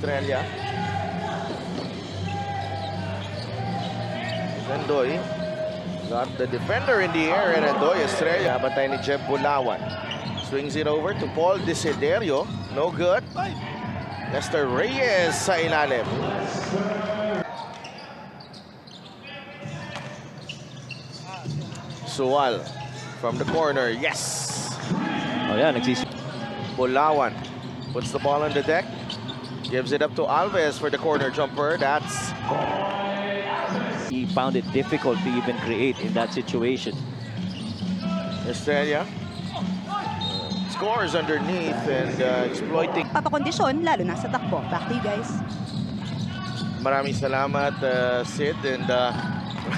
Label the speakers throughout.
Speaker 1: Estrella. Andoy got the defender in the air, and Andoy Estrella. Bantay ni Jeb Bulawan. Swings it over to Paul Desiderio. No good. Lester Reyes sa ilalim. Sual from the corner. Yes!
Speaker 2: Oh yeah, nagsisi.
Speaker 1: Bulawan puts the ball on the deck. Gives it up to Alves for the corner jumper. That's...
Speaker 2: He found it difficult to even create in that situation.
Speaker 1: Estrella scores underneath and exploiting.
Speaker 3: Papakondisyon, lalo na sa takbo. Back to you guys.
Speaker 1: Maraming salamat, Sid and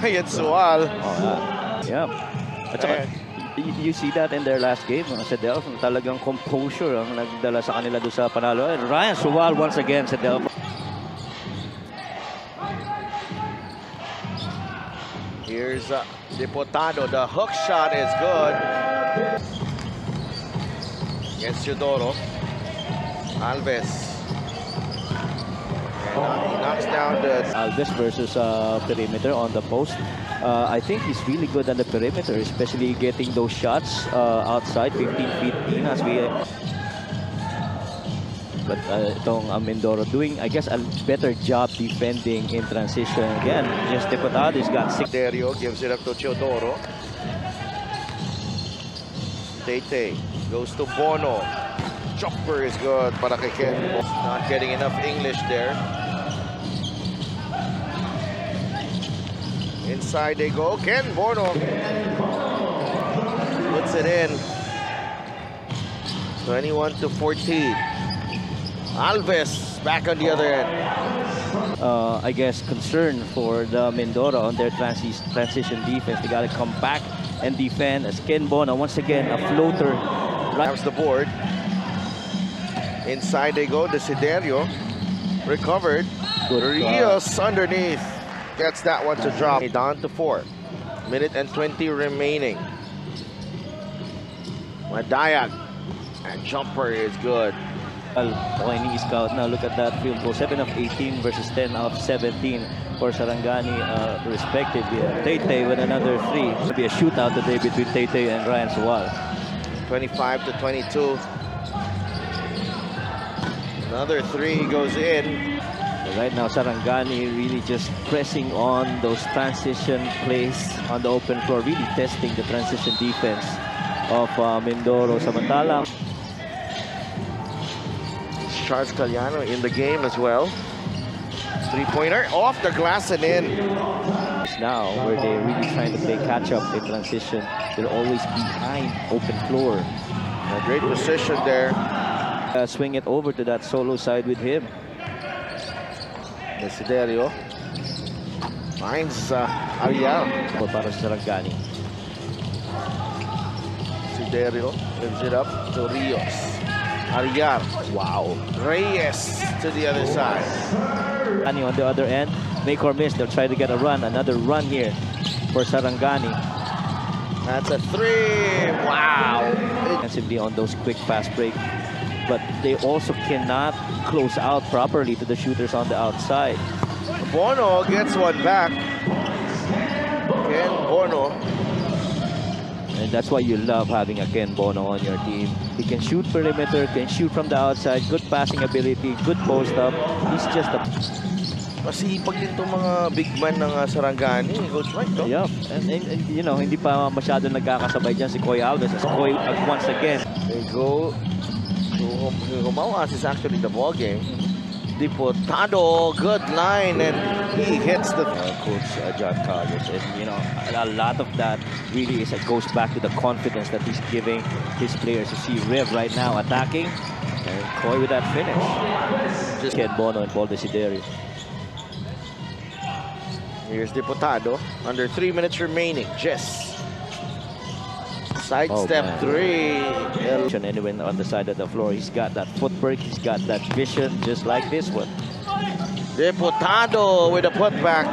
Speaker 1: Ryan Sual.
Speaker 2: Yeah. At saka, you see that in their last game, sa Delph, talagang composure ang nagdala sa kanila doon sa panalo. And Ryan Sual once again sa Delph.
Speaker 1: Here's Diputado. The hook shot is good. Against Teodoro. Alves. And he knocks down the...
Speaker 2: Alves versus perimeter on the post. I think he's really good on the perimeter, especially getting those shots outside 15 feet in as we... But itong Mindoro doing, I guess, a better job defending in transition. Again, just Diputado has got 6.
Speaker 1: Derio gives it up to Teodoro. Tete goes to Bono. Jumper is good para kay Ken. Not getting enough English there. Inside they go. Ken Bono puts it in. 21-14. Alves back on the other end.
Speaker 2: I guess concern for the Mindoro on their transition defense. They got to come back and defend as Ken Bono once again a floater.
Speaker 1: Grabs the board. Inside they go. Desiderio recovered. Rios underneath gets that one to drop. Down to 4. Minute and 20 remaining. Madayag and jumper is good.
Speaker 2: Okay, ni Scout now. Look at that field goal. 7 of 18 versus 10 of 17 for Sarangani respectively. Tete with another 3. It'll be a shootout today between Tete and Ryan Sual.
Speaker 1: 25-22. Another 3 goes in.
Speaker 2: Right now, Sarangani really just pressing on those transition plays on the open floor, really testing the transition defense of Mindoro. Samantalang
Speaker 1: Charles Caliano in the game as well. Three-pointer off the glass and in.
Speaker 2: Now, where they're really trying to play catch-up in transition, they're always behind open floor.
Speaker 1: A great position there.
Speaker 2: Swing it over to that solo side with him.
Speaker 1: Desiderio finds Ariel.
Speaker 2: Para sa Sarangani.
Speaker 1: Desiderio gives it up to Rios. Ariel. Wow. Reyes to the other side.
Speaker 2: On the other end, make or miss, they'll try to get a run. Another run here for Sarangani.
Speaker 1: That's a 3. Wow.
Speaker 2: Defensively on those quick fast break. But they also cannot close out properly to the shooters on the outside.
Speaker 1: Bono gets one back. Ken Bono.
Speaker 2: And that's why you love having a Ken Bono on your team. He can shoot perimeter, can shoot from the outside, good passing ability, good post up. He's just a...
Speaker 1: Masipag din itong mga big man ng Sarangani, Coach Mike, no?
Speaker 2: Yeah, and you know, hindi pa masyado nagkakasabay dyan si Koy Alves. As Koy once again.
Speaker 1: They go to Humawas is actually the ball game. Diputado, good line, and he hits the...
Speaker 2: Coach John Carlos. And, you know, a lot of that really is, it goes back to the confidence that he's giving his players. You see Rev right now attacking, and Koy with that finish. Just Ken Bono and Paul Desiderio.
Speaker 1: Here's Diputado. Under 3 minutes remaining. Jess. Sidestep 3.
Speaker 2: Anyway, on the side of the floor, he's got that footwork, he's got that vision, just like this one.
Speaker 1: Diputado with a putback.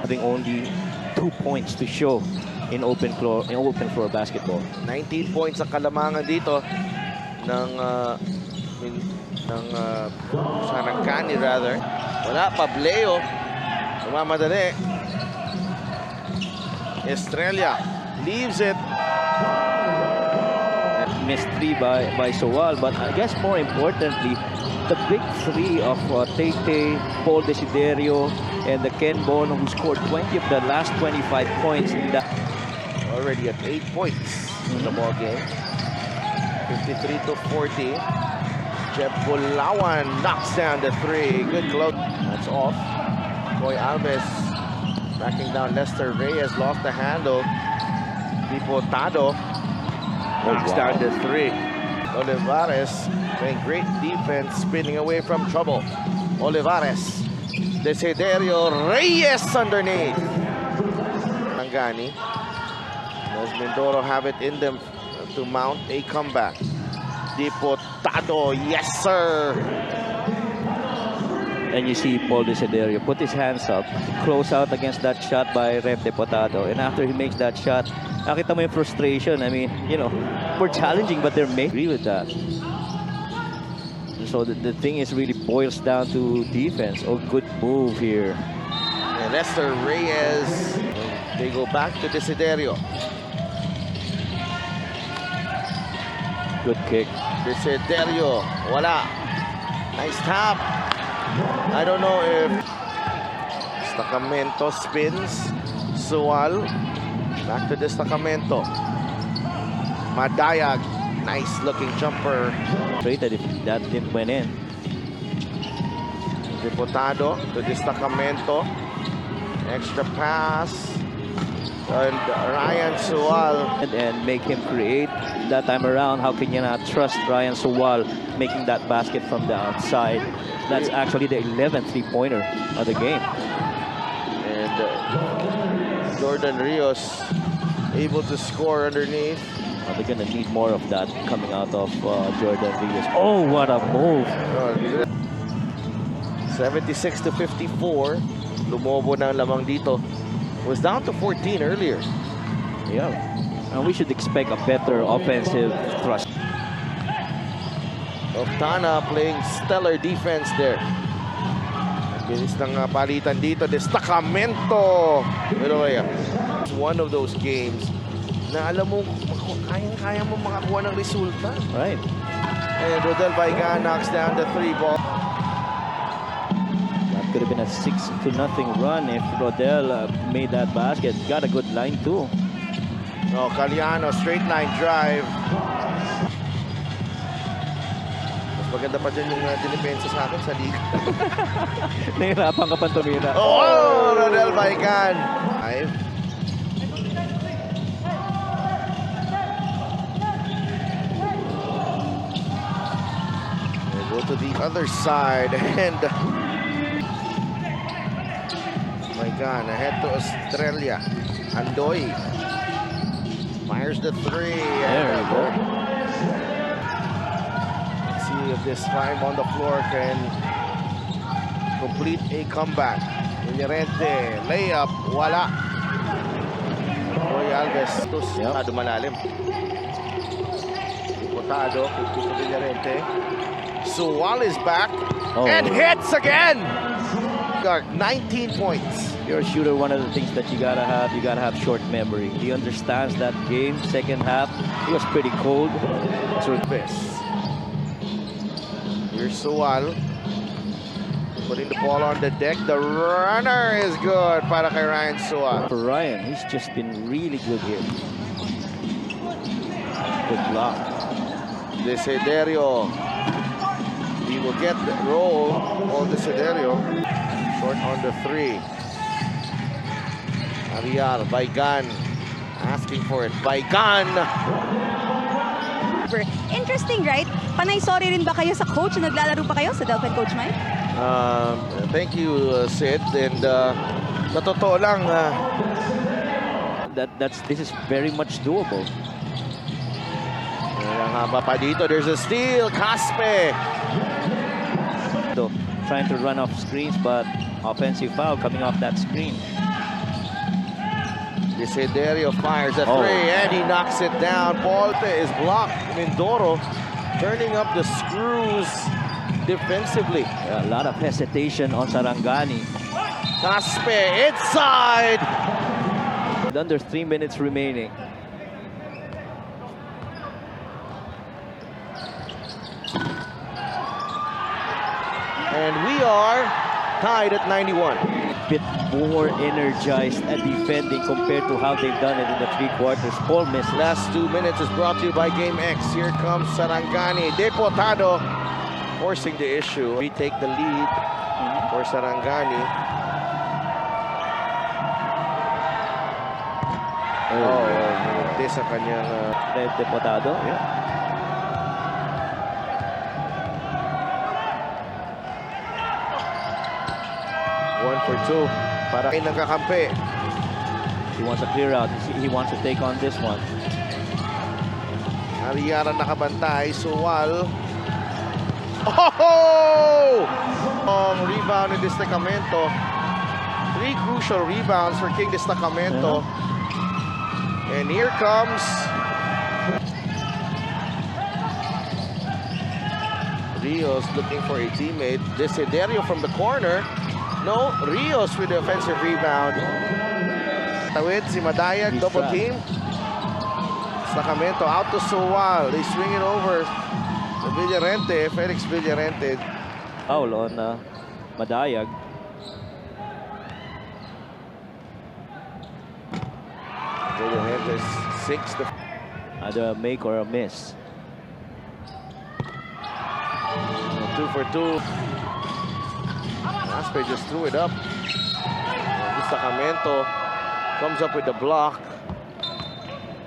Speaker 2: Having only 2 points to show in open floor basketball.
Speaker 1: 19 points ang kalamangan dito ng ng Sarangani rather. Wala, Pableo. Umamadali. Estrella leaves it.
Speaker 2: Missed three by Sowal, but I guess more importantly, the big three of Tate, Paul Desiderio, and the Ken Bono, who scored 20 of the last 25 points in that.
Speaker 1: Already at 8 points in the ball game. 53-40. Jeb Bulawan knocks down the three. Good close. That's off. Koy Alves backing down Lester Reyes. Lost the handle. Diputado knocks down the three. Olivares playing great defense, spinning away from trouble. Olivares. Desiderio Reyes underneath. Sarangani. Does Mindoro have it in them to mount a comeback? Diputado, yes sir!
Speaker 2: And you see Paul Desiderio put his hands up, close out against that shot by Rep Diputado. And after he makes that shot, nakita mo yung frustration. I mean, you know, we're challenging, but they're agree with that. So the thing is really boils down to defense. Oh, good move here.
Speaker 1: And Lester Reyes, they go back to Desiderio.
Speaker 2: Good kick.
Speaker 1: Desiderio, wala. Nice tap. I don't know if Destacamento spins. Sual, back to Destacamento. Madayag, nice looking jumper.
Speaker 2: Traded if that didn't went in.
Speaker 1: Diputado to Destacamento. Extra pass. And Ryan Sual.
Speaker 2: And make him create that time around. How can you not trust Ryan Sowal making that basket from the outside? That's actually the 11th three-pointer of the game.
Speaker 1: And Jordan Rios able to score underneath.
Speaker 2: Well, they're gonna need more of that coming out of Jordan Rios. Oh, what a move!
Speaker 1: 76-54. Lumobo na ang lamang dito. Was down to 14 earlier.
Speaker 2: Yeah, and we should expect a better offensive thrust.
Speaker 1: Oftana playing stellar defense there. Bilis ng palitan dito. Destacamento. Pero it's one of those games na alam mo, kaya mo makakuha ng resulta.
Speaker 2: Right.
Speaker 1: And Rodel Baigan knocks down the three ball.
Speaker 2: That could have been a 6-0 run if Rodel made that basket. Got a good line too.
Speaker 1: Oh, Caliano, straight line drive. Mas maganda pa dyan yung dinipensa sa akin sa liga.
Speaker 2: Nahirapan ka pa tumira.
Speaker 1: Oh, Rodel Baigan. We'll go to the other side and Baigan ahead to Australia. Andoy fires the three.
Speaker 2: There you go.
Speaker 1: Let's see if this time on the floor can complete a comeback. Villarente, layup, wala. Koy Alves, malalim. Diputado, to Villarente. Sual is back and hits again. 19 points.
Speaker 2: You're a shooter. One of the things that you gotta have short memory. He understands that game. Second half, he was pretty cold.
Speaker 1: So this. Here's Sual. Putting the ball on the deck. The runner is good para kay Ryan Sual.
Speaker 2: For Ryan, he's just been really good here. Good block.
Speaker 1: Desiderio. He will get the roll. All Desiderio. Short on the three. Arial, Baigan. Asking for it. Baigan!
Speaker 3: Interesting, right? Panay sorry rin ba kayo sa coach na naglalaro pa kayo sa Delphin Coach Mike?
Speaker 1: Thank you, Sid. And sa totoo lang,
Speaker 2: this is very much doable.
Speaker 1: ang haba pa dito. There's a steal. Caspe.
Speaker 2: So, trying to run off screens, but offensive foul coming off that screen.
Speaker 1: Desiderio fires a three, and he knocks it down. Paul is blocked. Mindoro turning up the screws defensively.
Speaker 2: Yeah, a lot of hesitation on Sarangani.
Speaker 1: Caspe inside.
Speaker 2: With under 3 minutes remaining.
Speaker 1: And we are tied at 91.
Speaker 2: Bit more energized at defending compared to how they've done it in the 3 quarters. Paul misses.
Speaker 1: Last 2 minutes is brought to you by Game X. Here comes Sarangani. Deportado forcing the issue. Retake the lead for Sarangani. Oh, minute sa kanyang...
Speaker 2: Deportado. Yeah.
Speaker 1: One for two. Para ay nagkakampi.
Speaker 2: He wants to clear out. He wants to take on this one.
Speaker 1: Ariara nakabantay. Suwal. Oh! Rebound in Destacamento. 3 crucial rebounds for King Destacamento. And here comes Rios looking for a teammate. Desiderio from the corner. No, Rios with the offensive rebound. Tawid si Madayag, double team. Sacramento out to Suwal. They swing it over to Villarente, Felix Villarente.
Speaker 2: Foul on Madayag.
Speaker 1: Villarente sinks the...
Speaker 2: Either a make or a miss.
Speaker 1: 2 for 2. Aspe just threw it up. Sacramento comes up with the block.